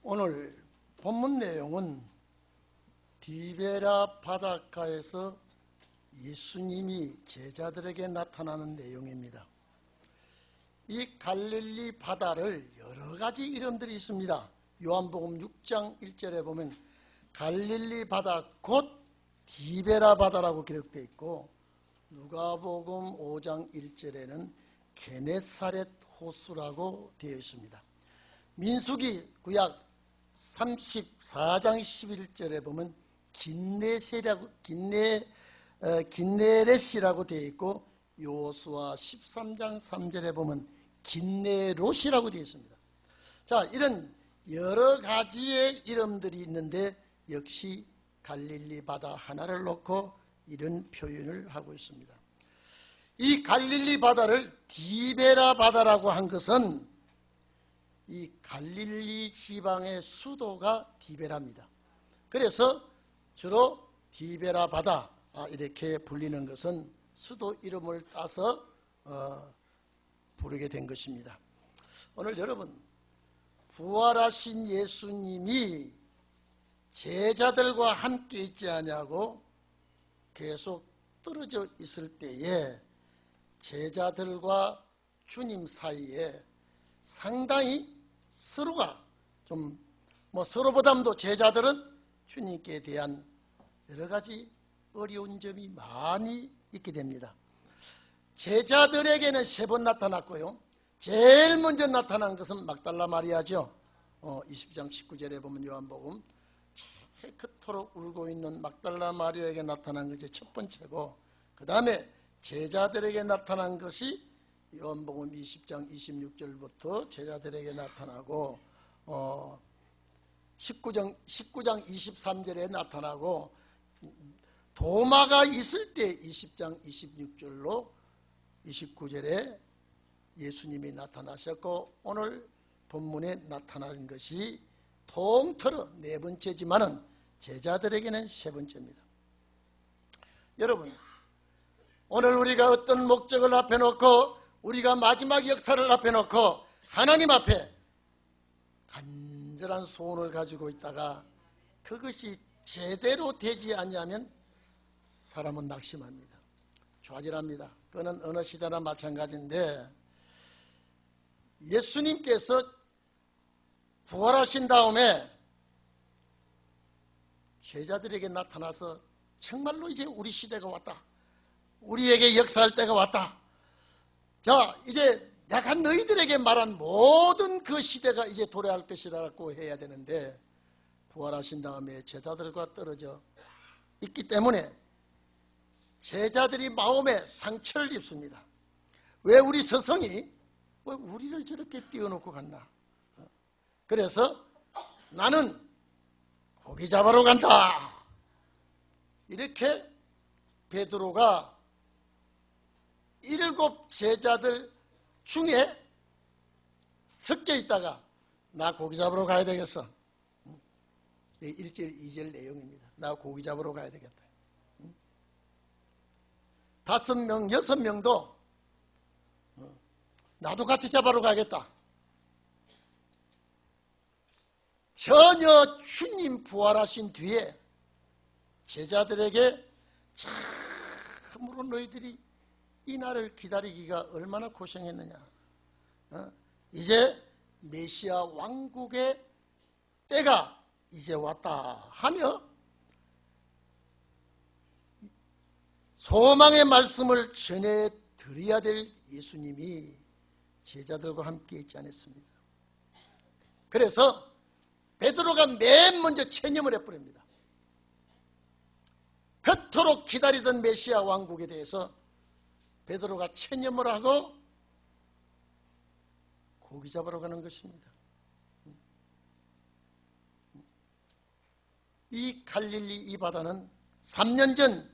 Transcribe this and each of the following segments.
오늘 본문 내용은 디베라 바닷가에서 예수님이 제자들에게 나타나는 내용입니다. 이 갈릴리 바다를 여러 가지 이름들이 있습니다. 요한복음 6장 1절에 보면 갈릴리 바다 곧 디베라 바다라고 기록되어 있고, 누가복음 5장 1절에는 게네사렛 호수라고 되어 있습니다. 민수기 구약 34장 11절에 보면 긴네렛이라고 되어 있고, 여호수아 13장 3절에 보면 긴네롯이라고 되어 있습니다. 자, 이런 여러 가지의 이름들이 있는데 역시 갈릴리 바다 하나를 놓고 이런 표현을 하고 있습니다. 이 갈릴리 바다를 디베라 바다라고 한 것은 이 갈릴리 지방의 수도가 디베라입니다. 그래서 주로 디베라 바다 이렇게 불리는 것은 수도 이름을 따서 부르게 된 것입니다. 오늘 여러분, 부활하신 예수님이 제자들과 함께 있지 않냐고 계속 떨어져 있을 때에 제자들과 주님 사이에 상당히 서로가 서로보다도 제자들은 주님께 대한 여러 가지 어려운 점이 많이 있게 됩니다. 제자들에게는 3번 나타났고요. 제일 먼저 나타난 것은 막달라 마리아죠. 20장 19절에 보면 요한복음 그토록 울고 있는 막달라 마리아에게 나타난 것이 첫 번째고, 그 다음에 제자들에게 나타난 것이 요한복음 20장 26절부터 제자들에게 나타나고 19장 23절에 나타나고, 도마가 있을 때 20장 26절로 29절에 예수님이 나타나셨고, 오늘 본문에 나타난 것이 통틀어 4번째지만은 제자들에게는 3번째입니다. 여러분, 오늘 우리가 어떤 목적을 앞에 놓고 우리가 마지막 역사를 앞에 놓고 하나님 앞에 간절한 소원을 가지고 있다가 그것이 제대로 되지 않으면 사람은 낙심합니다. 좌절합니다. 그거는 어느 시대나 마찬가지인데, 예수님께서 부활하신 다음에 제자들에게 나타나서 정말로 이제 우리 시대가 왔다, 우리에게 역사할 때가 왔다, 자 이제 내가 너희들에게 말한 모든 그 시대가 이제 도래할 것이라고 해야 되는데, 부활하신 다음에 제자들과 떨어져 있기 때문에 제자들이 마음에 상처를 입습니다. 왜 우리 스승이 왜 우리를 저렇게 띄워놓고 갔나? 그래서 나는 고기 잡으러 간다, 이렇게 베드로가 7 제자들 중에 섞여 있다가 나 고기 잡으러 가야 되겠어. 1절 2절 내용입니다. 나 고기 잡으러 가야 되겠다. 5명 6명도 나도 같이 잡으러 가겠다. 전혀 주님 부활하신 뒤에 제자들에게 참으로 너희들이 이 날을 기다리기가 얼마나 고생했느냐, 이제 메시아 왕국의 때가 이제 왔다 하며 소망의 말씀을 전해드려야 될 예수님이 제자들과 함께 있지 않았습니다. 그래서 베드로가 맨 먼저 체념을 해버립니다. 그토록 기다리던 메시아 왕국에 대해서 베드로가 체념을 하고 고기 잡으러 가는 것입니다. 이 갈릴리 이 바다는 3년 전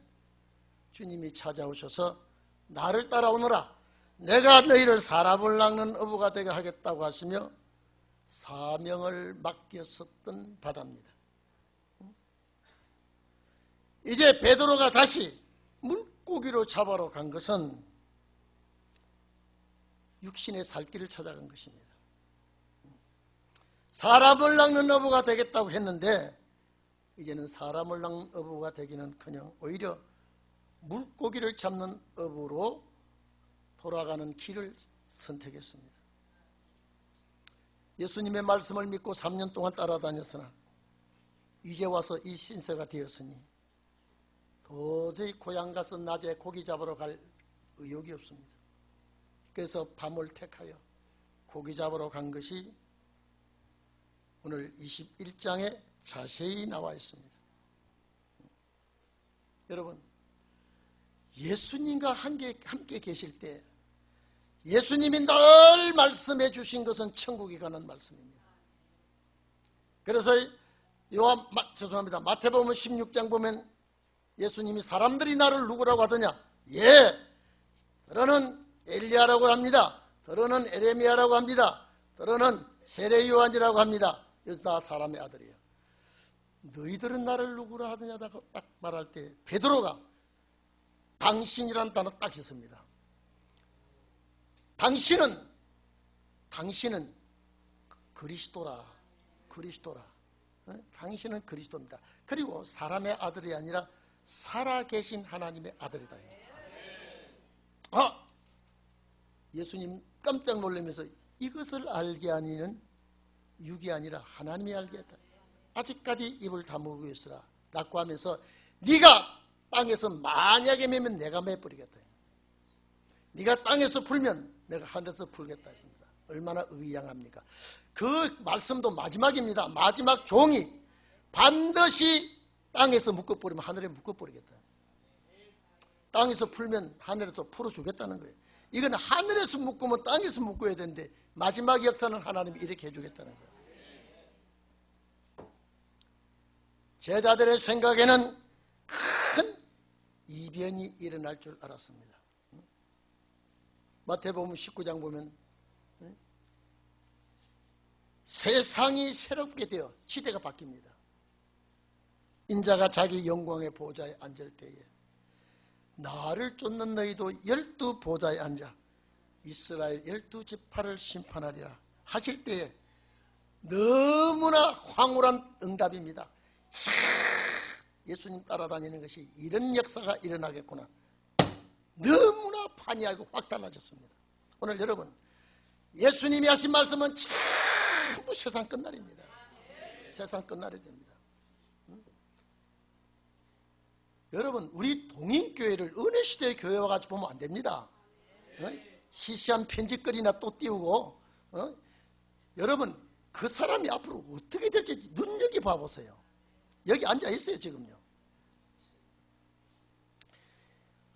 주님이 찾아오셔서 나를 따라오너라, 내가 너희를 사람을 낚는 어부가 되게 하겠다고 하시며 사명을 맡겼었던 바다입니다. 이제 베드로가 다시 물고기로 잡으러 간 것은 육신의 살 길을 찾아간 것입니다. 사람을 낚는 어부가 되겠다고 했는데 이제는 사람을 낚는 어부가 되기는커녕 오히려 물고기를 잡는 어부로 돌아가는 길을 선택했습니다. 예수님의 말씀을 믿고 3년 동안 따라다녔으나 이제 와서 이 신세가 되었으니 도저히 고향 가서 낮에 고기 잡으러 갈 의욕이 없습니다. 그래서 밤을 택하여 고기 잡으러 간 것이 오늘 21장에 자세히 나와 있습니다. 여러분, 예수님과 함께 계실 때 예수님이 늘 말씀해 주신 것은 천국에 관한 말씀입니다. 그래서 마태복음 16장 보면 예수님이 사람들이 나를 누구라고 하더냐? 너는 엘리야라고 합니다. 너는 에레미야라고 합니다. 너는 세례 요한이라고 합니다. 이것은 다 사람의 아들이에요. 너희들은 나를 누구라 하더냐 딱 말할 때 베드로가 당신이란 단어 딱 있습니다. 당신은 그리스도라. 당신은 그리스도입니다. 그리고 사람의 아들이 아니라 살아계신 하나님의 아들이다. 예수님 깜짝 놀라면서 이것을 알게 하니는 육이 아니라 하나님이 알게 했다. 아직까지 입을 다물고 있으라 라고 하면서 네가 땅에서 만약에 매면 내가 매버리겠다. 네가 땅에서 풀면 내가 하늘에서 풀겠다 했습니다. 얼마나 의양합니까? 그 말씀도 마지막입니다. 마지막 종이 반드시 땅에서 묶어버리면 하늘에 묶어버리겠다. 땅에서 풀면 하늘에서 풀어주겠다는 거예요. 이건 하늘에서 묶으면 땅에서 묶어야 되는데 마지막 역사는 하나님이 이렇게 해주겠다는 거예요. 제자들의 생각에는 큰 이변이 일어날 줄 알았습니다. 마태복음 19장 보면 세상이 새롭게 되어 시대가 바뀝니다. 인자가 자기 영광의 보좌에 앉을 때에 나를 쫓는 너희도 12 보좌에 앉아 이스라엘 12지파를 심판하리라 하실 때에 너무나 황홀한 응답입니다. 예수님 따라다니는 것이 이런 역사가 일어나겠구나. 너무나 판이하고 확 달라졌습니다. 오늘 여러분, 예수님이 하신 말씀은 전부 세상 끝날입니다. 세상 끝날이 됩니다. 여러분, 우리 동인교회를 은혜시대의 교회와 같이 보면 안 됩니다. 시시한 편집거리나 또 띄우고 여러분, 그 사람이 앞으로 어떻게 될지 눈여겨봐 보세요. 여기 앉아 있어요 지금요.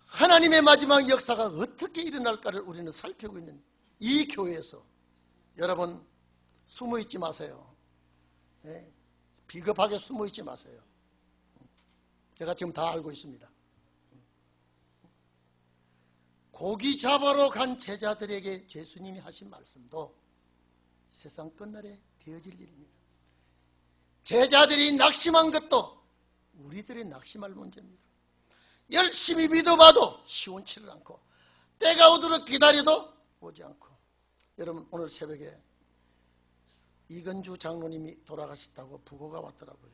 하나님의 마지막 역사가 어떻게 일어날까를 우리는 살피고 있는 이 교회에서 여러분 숨어있지 마세요. 비겁하게 숨어있지 마세요. 제가 지금 다 알고 있습니다. 고기 잡으러 간 제자들에게 예수님이 하신 말씀도 세상 끝날에 되어질 일입니다. 제자들이 낙심한 것도 우리들이 낙심할 문제입니다. 열심히 믿어봐도 시원치를 않고 때가 오도록 기다려도 오지 않고. 여러분, 오늘 새벽에 이건주 장로님이 돌아가셨다고 부고가 왔더라고요.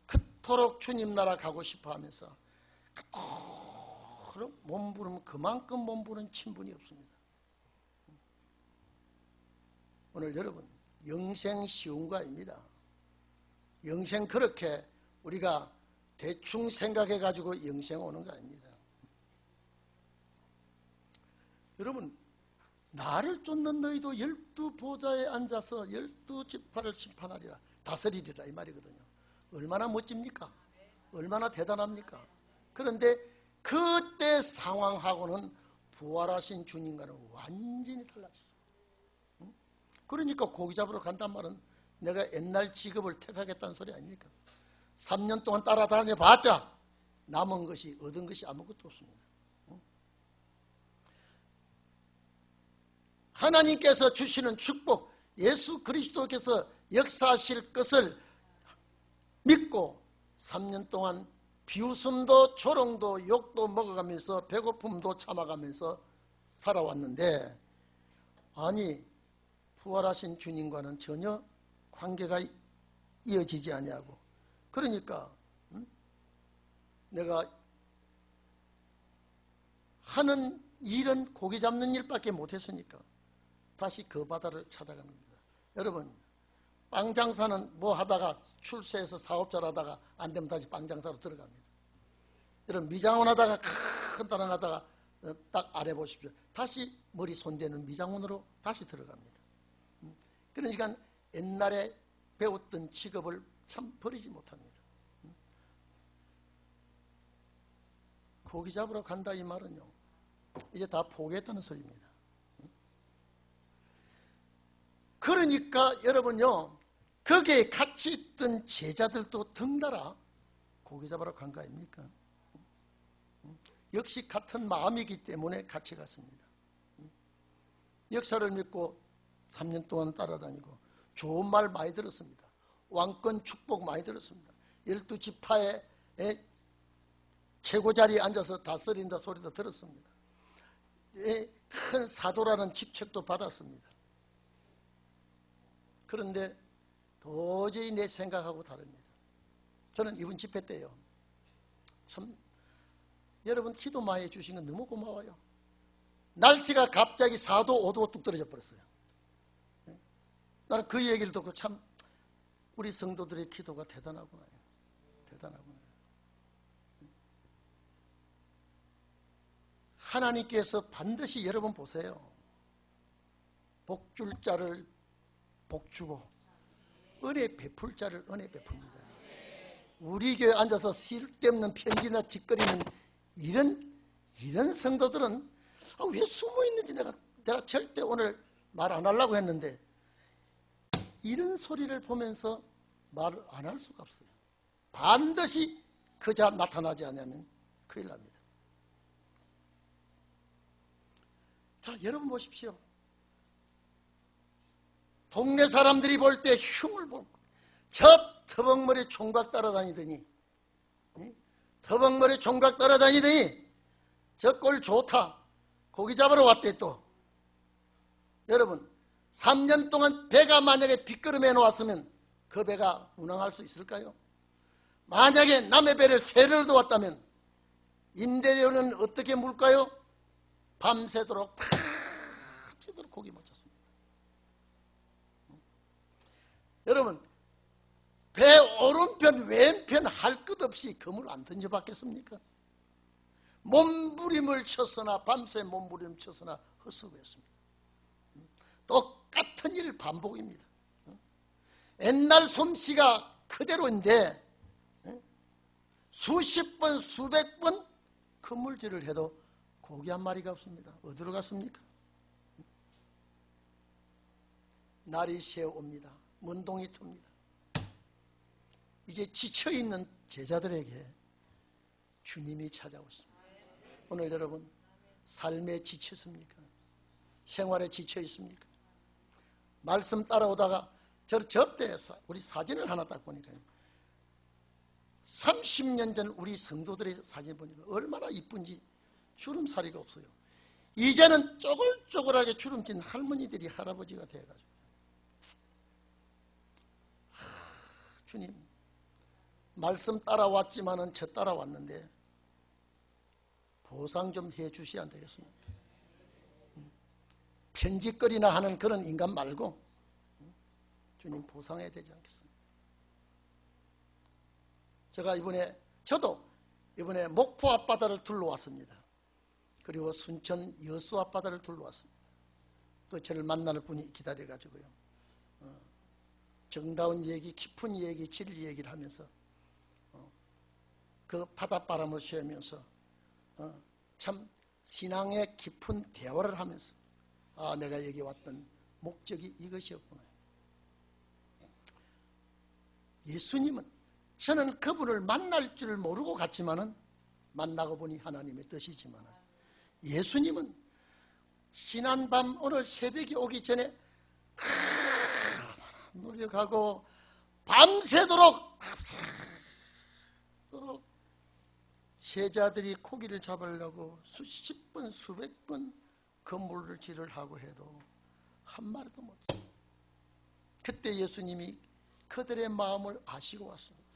그토록 주님 나라 가고 싶어 하면서 그토록 몸부림, 그만큼 몸부림 친분이 없습니다. 오늘 여러분, 영생 쉬운 거 아닙니다. 영생 그렇게 우리가 대충 생각해가지고 영생 오는 거 아닙니다. 여러분, 나를 쫓는 너희도 12 보좌에 앉아서 12지파를 심판하리라, 다스리리라 이 말이거든요. 얼마나 멋집니까? 얼마나 대단합니까? 그런데 그때 상황하고는 부활하신 주님과는 완전히 달랐어요. 그러니까 고기 잡으러 간단 말은 내가 옛날 직업을 택하겠다는 소리 아닙니까? 3년 동안 따라다녀 봤자 남은 것이, 얻은 것이 아무것도 없습니다. 하나님께서 주시는 축복, 예수 그리스도께서 역사하실 것을 믿고 3년 동안 비웃음도 조롱도 욕도 먹어가면서 배고픔도 참아가면서 살아왔는데, 아니 부활하신 주님과는 전혀 관계가 이어지지 아니하고, 그러니까 내가 하는 일은 고기 잡는 일밖에 못했으니까 다시 그 바다를 찾아가는 겁니다. 여러분, 빵 장사는 뭐 하다가 출세해서 사업자를 하다가 안 되면 다시 빵 장사로 들어갑니다. 여러분, 미장원 하다가 큰 따랑 하다가 딱 아래 보십시오. 다시 머리 손대는 미장원으로 다시 들어갑니다. 그러니까 옛날에 배웠던 직업을 참 버리지 못합니다. 고기 잡으러 간다 이 말은요, 이제 다 포기했다는 소리입니다. 그러니까 여러분요, 거기에 같이 있던 제자들도 덩달아 고기 잡으러 간 거 아닙니까? 역시 같은 마음이기 때문에 같이 갔습니다. 역사를 믿고 3년 동안 따라다니고 좋은 말 많이 들었습니다. 왕권 축복 많이 들었습니다. 12지파의 최고 자리에 앉아서 다스린다 소리도 들었습니다. 큰 사도라는 직책도 받았습니다. 그런데 도저히 내 생각하고 다릅니다. 저는 이번 집회 때요, 참 여러분 기도 많이 해주신 건 너무 고마워요. 날씨가 갑자기 4도 5도가 뚝 떨어져 버렸어요. 나는 그 얘기를 듣고 참 우리 성도들의 기도가 대단하구나. 대단하구나. 하나님께서 반드시 여러분 보세요. 복 줄 자를 복 주고 은혜 베풀 자를 은혜 베풉니다. 우리 교회 앉아서 쓸데없는 편지나 짓거리는 이런 성도들은 왜 숨어 있는지 내가 절대 오늘 말 안 하려고 했는데, 이런 소리를 보면서 말을 안 할 수가 없어요. 반드시 그자 나타나지 않으면 큰일 납니다. 자, 여러분 보십시오. 동네 사람들이 볼 때 흉을 보고 저 터벅머리 총각 따라다니더니, 터벅머리 총각 따라다니더니 저 꼴 좋다, 고기 잡으러 왔대. 또 여러분, 3년 동안 배가 만약에 빗걸음해 놓았으면 그 배가 운항할 수 있을까요? 만약에 남의 배를 세를 놓았다면 임대료는 어떻게 물까요? 밤새도록 고기 못 잡습니다. 여러분, 배 오른편 왼편 할 것 없이 그물 안 던져봤겠습니까? 몸부림을 쳤으나 밤새 몸부림을 쳤으나 헛수고했습니다. 똑같은 일 반복입니다. 옛날 솜씨가 그대로인데 수십 번 수백 번 그물질을 해도 고기 한 마리가 없습니다. 어디로 갔습니까? 날이 새어옵니다. 문동이 틉니다. 이제 지쳐있는 제자들에게 주님이 찾아오십니다. 오늘 여러분, 삶에 지쳤습니까? 생활에 지쳐 있습니까? 말씀 따라오다가 저때에서 우리 사진을 하나 딱 보니까 30년 전 우리 성도들의 사진 보니까 얼마나 이쁜지 주름살이가 없어요. 이제는 쪼글쪼글하게 주름진 할머니들이 할아버지가 돼가지고, 주님, 말씀 따라왔지만은 저 따라왔는데 보상 좀 해주셔야 안 되겠습니까? 편집거리나 하는 그런 인간 말고 주님 보상해야 되지 않겠습니까? 저도 이번에 목포 앞바다를 둘러왔습니다. 그리고 순천 여수 앞바다를 둘러왔습니다. 또 저를 만날 분이 기다려가지고요, 정다운 얘기, 깊은 얘기, 진리 얘기를 하면서 그 바닷바람을 쐬면서 참 신앙의 깊은 대화를 하면서 내가 여기 왔던 목적이 이것이었구나. 예수님은, 저는 그분을 만날 줄 모르고 갔지만은 만나고 보니 하나님의 뜻이지만은, 예수님은 지난밤 오늘 새벽이 오기 전에 노력하고 밤새도록 제자들이 고기를 잡으려고 수십 번 수백 번 그물질을 하고 해도 한 마리도 못 잡아요. 그때 예수님이 그들의 마음을 아시고 왔습니다.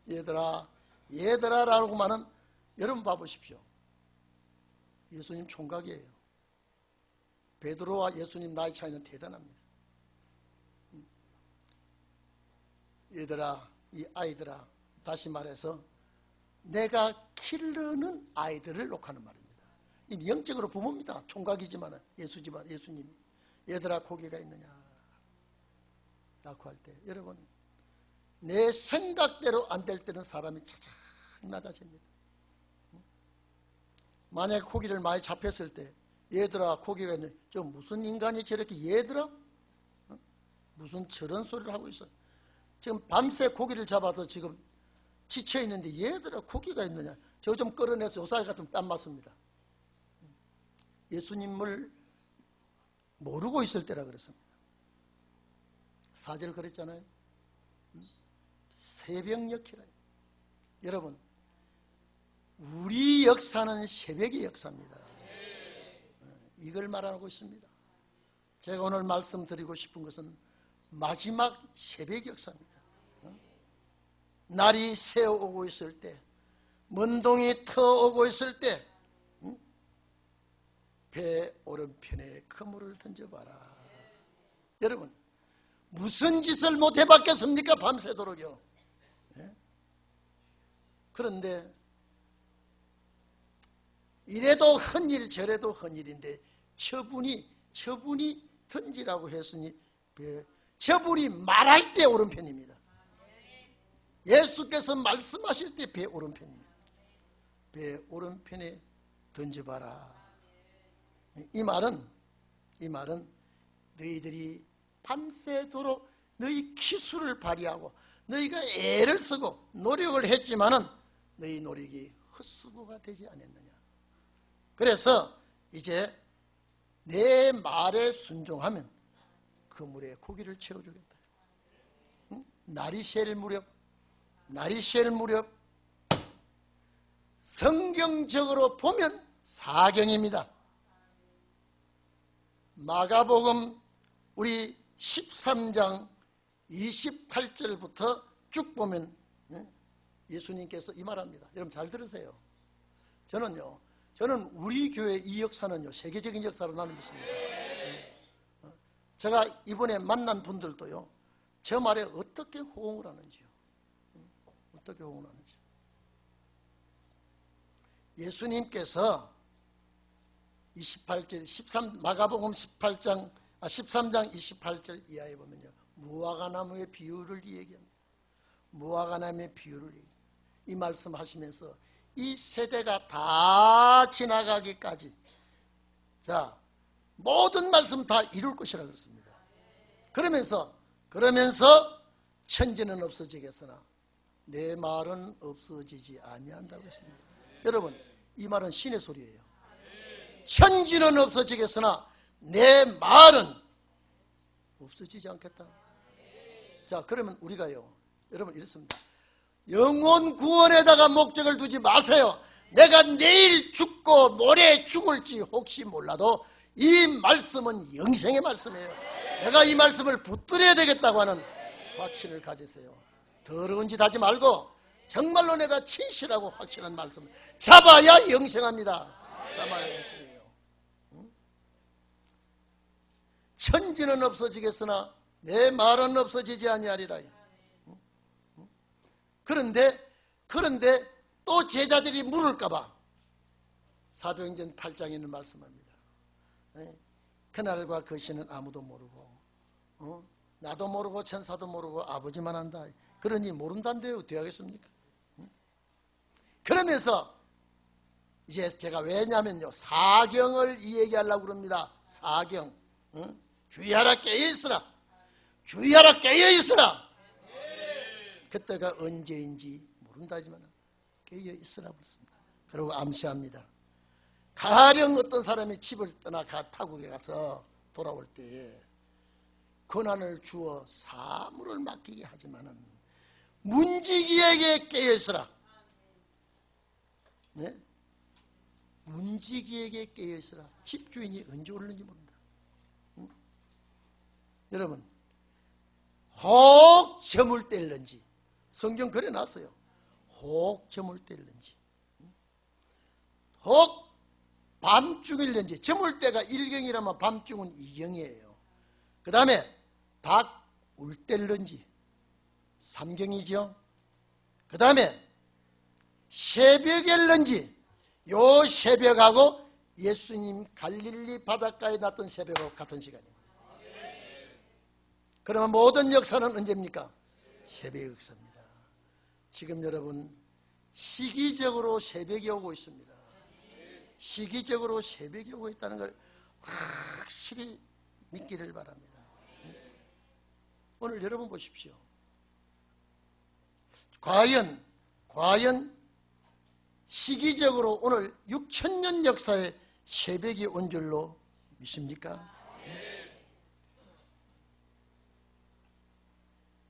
얘들아, 얘들아라고만은 여러분 봐보십시오. 예수님 총각이에요. 베드로와 예수님 나이 차이는 대단합니다. 얘들아, 이 아이들아, 다시 말해서 내가 기르는 아이들을 녹하는 말입니다. 이 영적으로 부모입니다. 총각이지만 예수님이 얘들아 고기가 있느냐 라고 할 때, 여러분 내 생각대로 안 될 때는 사람이 차작 낮아집니다. 만약에 고기를 많이 잡혔을 때 얘들아 고기가 있네, 저 무슨 인간이 저렇게 얘들아? 무슨 저런 소리를 하고 있어. 지금 밤새 고기를 잡아서 지금 지쳐있는데 얘들아 고기가 있느냐, 저 좀 끌어내서 요살 같으면 뺨 맞습니다. 예수님을 모르고 있을 때라 그랬습니다. 4절 그랬잖아요. 새벽녘이라. 여러분 우리 역사는 새벽의 역사입니다. 이걸 말하고 있습니다. 제가 오늘 말씀드리고 싶은 것은 마지막 새벽 역사입니다. 날이 새어오고 있을 때, 먼동이 터오고 있을 때, 배 오른편에 그물을 던져봐라. 여러분 무슨 짓을 못 해봤겠습니까? 밤새도록요. 그런데 이래도 헌일 저래도 헌일인데 저분이 던지라고 했으니 저분이 말할 때 오른편입니다. 예수께서 말씀하실 때 배 오른편입니다. 배 오른편에 던져봐라. 이 말은 너희들이 밤새도록 너희 기술을 발휘하고 너희가 애를 쓰고 노력을 했지만은 너희 노력이 헛수고가 되지 않았느냐. 그래서 이제 내 말에 순종하면 그물에 고기를 채워주겠다. 날이 셀 무렵 성경적으로 보면 사경입니다. 마가복음 우리 13장 28절부터 쭉 보면 예수님께서 이 말합니다. 여러분 잘 들으세요. 저는 우리 교회 이 역사는요 세계적인 역사로 나는 믿습니다. 제가 이번에 만난 분들도요 저 말에 어떻게 호응을 하는지요. 어떻게 호응을 하는지. 예수님께서 28절 마가복음 13장 28절 이하에 보면요 무화과나무의 비유를 얘기합니다. 무화과나무의 비유를 얘기합니다. 이 말씀하시면서 이 세대가 다 지나가기까지 자 모든 말씀 다 이룰 것이라 그랬습니다. 그러면서 천지는 없어지겠으나 내 말은 없어지지 아니한다고 했습니다. 여러분 이 말은 신의 소리예요. 천지는 없어지겠으나 내 말은 없어지지 않겠다. 자 그러면 우리가요 여러분 이렇습니다. 영혼 구원에다가 목적을 두지 마세요. 내가 내일 죽고 모레 죽을지 혹시 몰라도 이 말씀은 영생의 말씀이에요. 내가 이 말씀을 붙들어야 되겠다고 하는 확신을 가지세요. 더러운 짓 하지 말고 정말로 내가 진실하고 확실한 말씀 잡아야 영생합니다. 잡아야 영생이에요. 천지는 없어지겠으나 내 말은 없어지지 아니하리라. 그런데 또 제자들이 물을까봐 사도행전 8장에는 말씀합니다. 그날과 그 시는 아무도 모르고 나도 모르고 천사도 모르고 아버지만 한다. 그러니 모른다는데 어떻게 하겠습니까? 그러면서 이제 제가 왜냐면요 사경을 얘기하려고 그럽니다. 사경. 주의하라 깨어있으라. 주의하라 깨어있으라. 그때가 언제인지 모른다지만 깨어있으라 그랬습니다. 그리고 암시합니다. 가령 어떤 사람이 집을 떠나 타국에 가서 돌아올 때에 고난을 주어 사물을 맡기게 하지만은 문지기에게 깨어있으라. 네? 문지기에게 깨어있으라. 집주인이 언제 오는지 모른다. 여러분 혹 저물 뗄는지. 성경 그래 놨어요. 혹 저물 뗄는지, 혹 밤중일는지. 저물 때가 1경이라면 밤중은 2경이에요. 그 다음에 닭 울 뗄는지 3경이죠. 그 다음에 새벽일는지. 요 새벽하고 예수님 갈릴리 바닷가에 났던 새벽하고 같은 시간입니다. 그러면 모든 역사는 언제입니까? 새벽 역사입니다. 지금 여러분 시기적으로 새벽이 오고 있습니다. 시기적으로 새벽이 오고 있다는 걸 확실히 믿기를 바랍니다. 오늘 여러분 보십시오. 과연 시기적으로 오늘 6,000년 역사에 새벽이 온 줄로 믿습니까?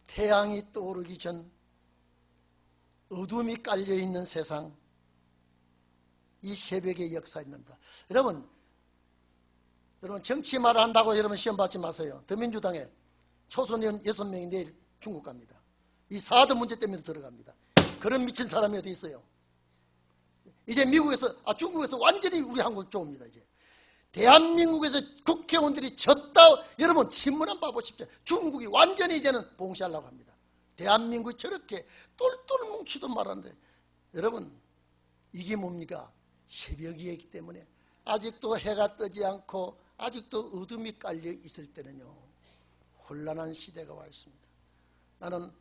태양이 떠오르기 전 어둠이 깔려있는 세상, 이 새벽의 역사입니다. 여러분 정치 말 한다고 여러분 시험 받지 마세요. 더민주당에 초선의원 6명이 내일 중국 갑니다. 이 사드 문제 때문에 들어갑니다. 그런 미친 사람이 어디 있어요? 이제 중국에서 완전히 우리 한국 좋습니다. 이제 대한민국에서 국회의원들이 졌다. 여러분 신문 한번 봐보십시오. 중국이 완전히 이제는 봉쇄하려고 합니다. 대한민국이 저렇게 똘똘 뭉치도 말하는데, 여러분 이게 뭡니까? 새벽이기 때문에 아직도 해가 뜨지 않고 아직도 어둠이 깔려 있을 때는요, 혼란한 시대가 와 있습니다. 나는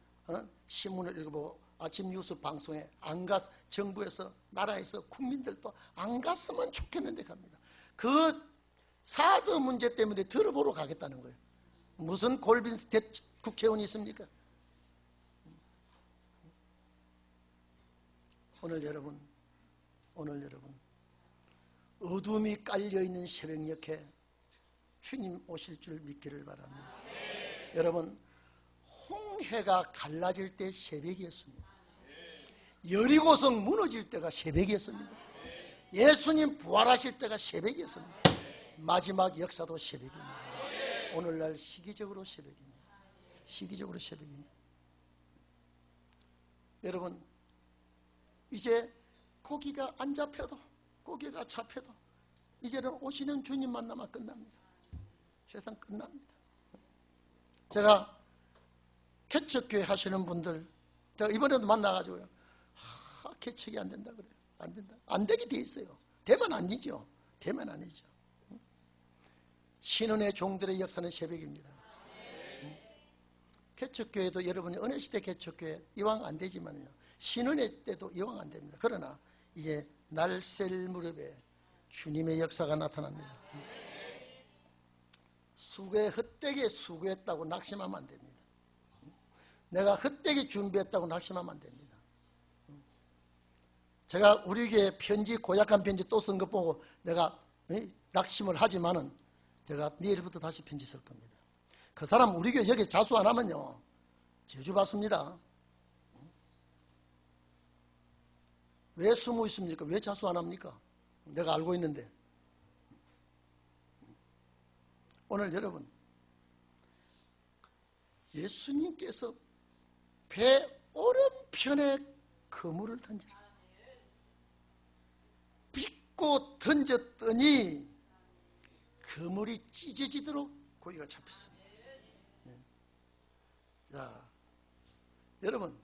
신문을 읽어보고 아침 뉴스 방송에 정부에서 나라에서 국민들도 안 갔으면 좋겠는데 갑니다. 그 사드 문제 때문에 들어보러 가겠다는 거예요. 무슨 골빈 국회의원이 있습니까? 오늘 여러분 어둠이 깔려있는 새벽녘에 주님 오실 줄 믿기를 바랍니다. 여러분 홍해가 갈라질 때 새벽이었습니다. 여리고성 무너질 때가 새벽이었습니다. 예수님 부활하실 때가 새벽이었습니다. 마지막 역사도 새벽입니다. 오늘날 시기적으로 새벽입니다. 시기적으로 새벽입니다. 여러분 이제 고기가 안 잡혀도, 고기가 잡혀도 이제는 오시는 주님 만나면 끝납니다. 세상 끝납니다. 제가 개척교회 하시는 분들 제가 이번에도 만나가지고요, 개척이 안 된다 그래요. 안 된다. 안 되게 돼 있어요. 되면 아니죠. 되면 아니죠. 신은의 종들의 역사는 새벽입니다. 개척교회도 여러분이 어느 시대 개척교회 이왕 안 되지만요, 신은의 때도 이왕 안 됩니다. 그러나 이제 날셀 무렵에 주님의 역사가 나타납니다. 헛되게 수고했다고 낙심하면 안 됩니다. 내가 헛되게 준비했다고 낙심하면 안 됩니다. 제가 우리 교회 편지, 고약한 편지 또 쓴 것 보고 내가 낙심을 하지만은 제가 내일부터 다시 편지 쓸 겁니다. 그 사람 우리 교회 여기 자수 안 하면요, 저주 받습니다. 왜 숨어 있습니까? 왜 자수 안 합니까? 내가 알고 있는데. 오늘 여러분 예수님께서 배 오른편에 그물을 던지라. 빚고 던졌더니 그물이 찢어지도록 고기가 잡혔습니다. 자, 여러분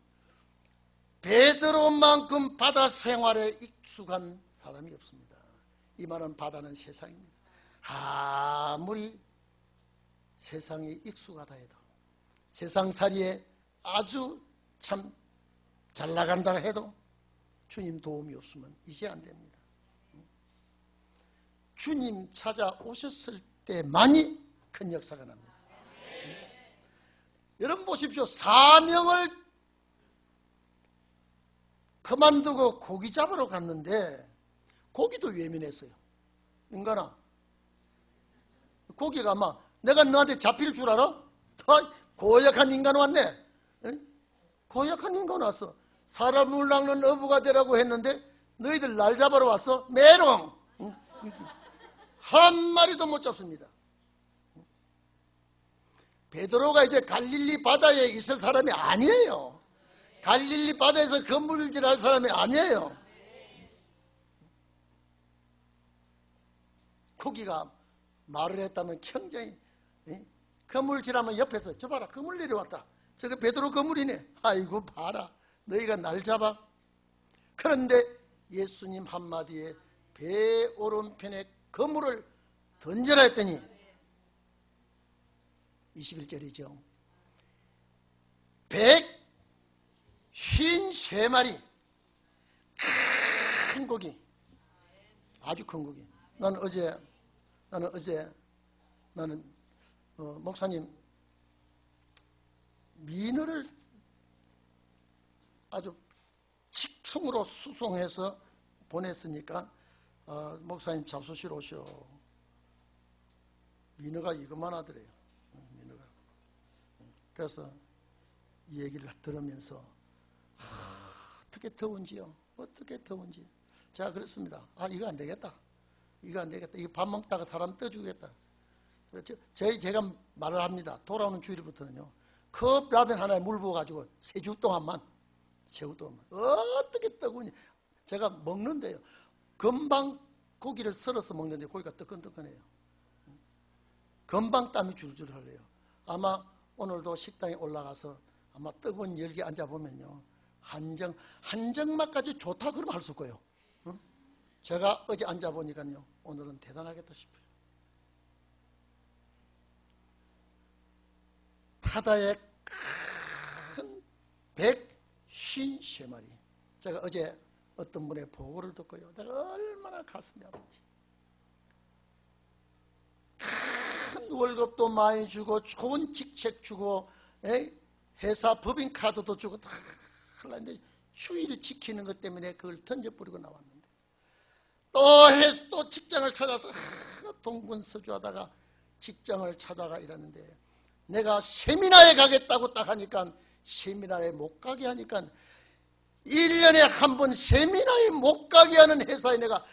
베드로만큼 바다 생활에 익숙한 사람이 없습니다. 이 말은 바다는 세상입니다. 아무리 세상에 익숙하다 해도, 세상살이에 아주 참 잘 나간다 해도 주님 도움이 없으면 이제 안 됩니다. 주님 찾아오셨을 때만이 큰 역사가 납니다. 여러분 보십시오. 사명을 그만두고 고기 잡으러 갔는데 고기도 예민했어요. 인간아, 고기가 아마 내가 너한테 잡힐 줄 알아? 고약한 인간 왔네. 고약한 인간 왔어. 사람을 낚는 어부가 되라고 했는데 너희들 날 잡으러 왔어? 메롱. 한 마리도 못 잡습니다. 베드로가 이제 갈릴리 바다에 있을 사람이 아니에요. 갈릴리 바다에서 그물질할 사람이 아니에요. 고기가 말을 했다면 굉장히, 그물질하면 옆에서 저 봐라, 그물 내려왔다, 저거 베드로 그물이네, 아이고 봐라, 너희가 날 잡아. 그런데 예수님 한마디에 배 오른편에 그물을 던져라 했더니 21절이죠. 153마리 큰 고기, 아주 큰 고기. 나는 어제 목사님 민어를 아주 직송으로 수송해서 보냈으니까 목사님 잡수시러 오시오. 민어가 이것만 하더래요. 민어가. 그래서 이 얘기를 들으면서 어떻게 더운지요. 어떻게 더운지. 제가 그랬습니다. 이거 안 되겠다. 이거 안 되겠다. 이거 밥 먹다가 사람 떠주겠다. 제가 말을 합니다. 돌아오는 주일부터는요, 컵라면 하나에 물 부어가지고 3주 동안만, 새우 동안만 어떻게 뜨거우니. 제가 먹는데요, 금방 고기를 썰어서 먹는데 고기가 뜨끈뜨끈해요. 금방 땀이 줄줄 흘러요. 아마 오늘도 식당에 올라가서 아마 뜨거운 열기에 앉아보면요, 한정맛까지 좋다 그러면 할 수 있고요. 제가 어제 앉아보니까요, 오늘은 대단하겠다 싶어요. 타다의 큰 153마리. 제가 어제 어떤 분의 보고를 듣고요, 내가 얼마나 가슴이 아픈지. 큰 월급도 많이 주고 좋은 직책 주고 회사 법인카드도 주고 다 하려는데 주의를 지키는 것 때문에 그걸 던져버리고 나왔는데, 또 직장을 찾아서 동분서주하다가 직장을 찾아가 이러는데, 내가 세미나에 가겠다고 딱 하니까 세미나에 못 가게 하니까 1년에 한 번 세미나에 못 가게 하는 회사에 내가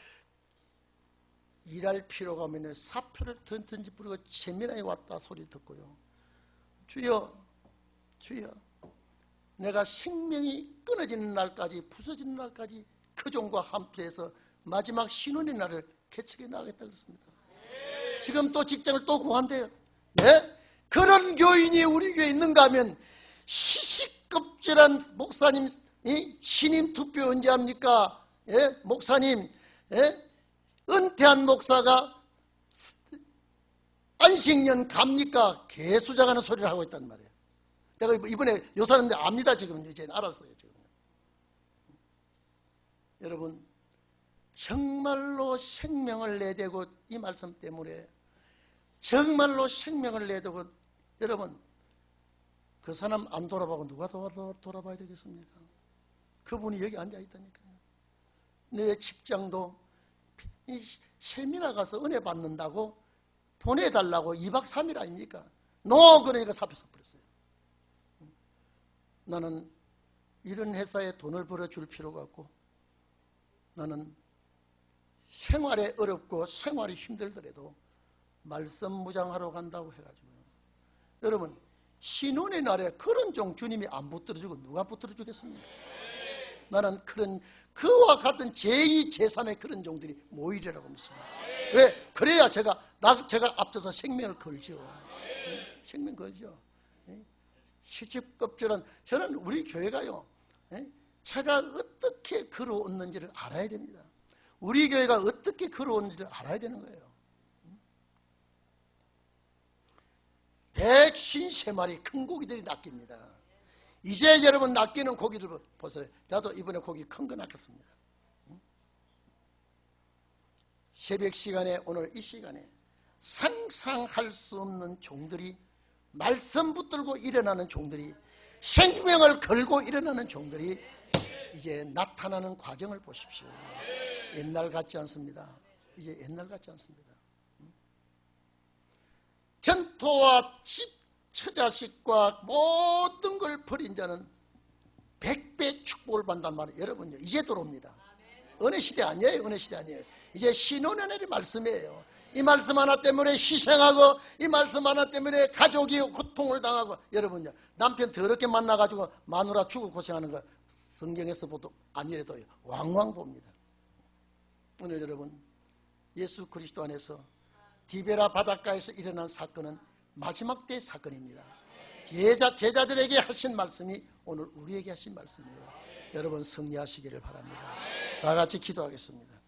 일할 필요가 없는 사표를 던지 뿌리고 세미나에 왔다 소리 듣고요, 주여 내가 생명이 끊어지는 날까지, 부서지는 날까지 그 종과 함께해서 마지막 신혼의 날을 개척해 나가겠다 그랬습니다. 지금 또 직장을 또 구한대요. 네? 그런 교인이 우리 교회에 있는가 하면, 시시껍질한 목사님, 신임 투표 언제 합니까? 목사님, 은퇴한 목사가 안식년 갑니까? 개수작하는 소리를 하고 있단 말이에요. 내가 이번에 요사는데 압니다. 지금 이제 알았어요. 지금. 여러분, 정말로 생명을 내대고, 이 말씀 때문에 정말로 생명을 내대고, 여러분, 그 사람 안 돌아보고 누가 돌아봐야 되겠습니까? 그분이 여기 앉아 있다니까요. 내 직장도 이 세미나 가서 은혜 받는다고 보내달라고 2박 3일 아닙니까? 그러니까 사표 써버렸어요. 나는 이런 회사에 돈을 벌어줄 필요가 없고, 나는 생활에 어렵고 생활이 힘들더라도 말씀 무장하러 간다고 해가지고요. 여러분, 신혼의 날에 그런 종 주님이 안 붙들어주고 누가 붙들어주겠습니까? 나는 그와 같은 제2, 제3의 그런 종들이 모이리라고 믿습니다. 왜? 그래야 제가 앞서서 생명을 걸죠. 생명 걸죠. 시집껍질한, 저는 우리 교회가요, 제가 어떻게 걸어왔는지를 알아야 됩니다. 우리 교회가 어떻게 걸어왔는지를 알아야 되는 거예요. 153마리 큰 고기들이 낚입니다. 이제 여러분 낚이는 고기를 보세요. 나도 이번에 고기 큰 거 낚았습니다. 새벽 시간에, 오늘 이 시간에 상상할 수 없는 종들이, 말씀 붙들고 일어나는 종들이, 생명을 걸고 일어나는 종들이 이제 나타나는 과정을 보십시오. 옛날 같지 않습니다. 이제 옛날 같지 않습니다. 전토와 처자식과 모든 걸 버린 자는 100배 축복을 받는단 말이에요. 여러분요, 이제 들어옵니다. 은혜 시대 아니에요. 은혜 시대 아니에요. 이제 신혼의 말씀이에요. 이 말씀 하나 때문에 희생하고 이 말씀 하나 때문에 가족이 고통을 당하고 여러분요 남편 더럽게 만나가지고 마누라 죽을 고생하는 거 성경에서 보도 아니래도 왕왕 봅니다. 오늘 여러분 예수 그리스도 안에서 디베라 바닷가에서 일어난 사건은 마지막 때의 사건입니다. 제자들에게 하신 말씀이 오늘 우리에게 하신 말씀이에요. 여러분 승리하시기를 바랍니다. 다 같이 기도하겠습니다.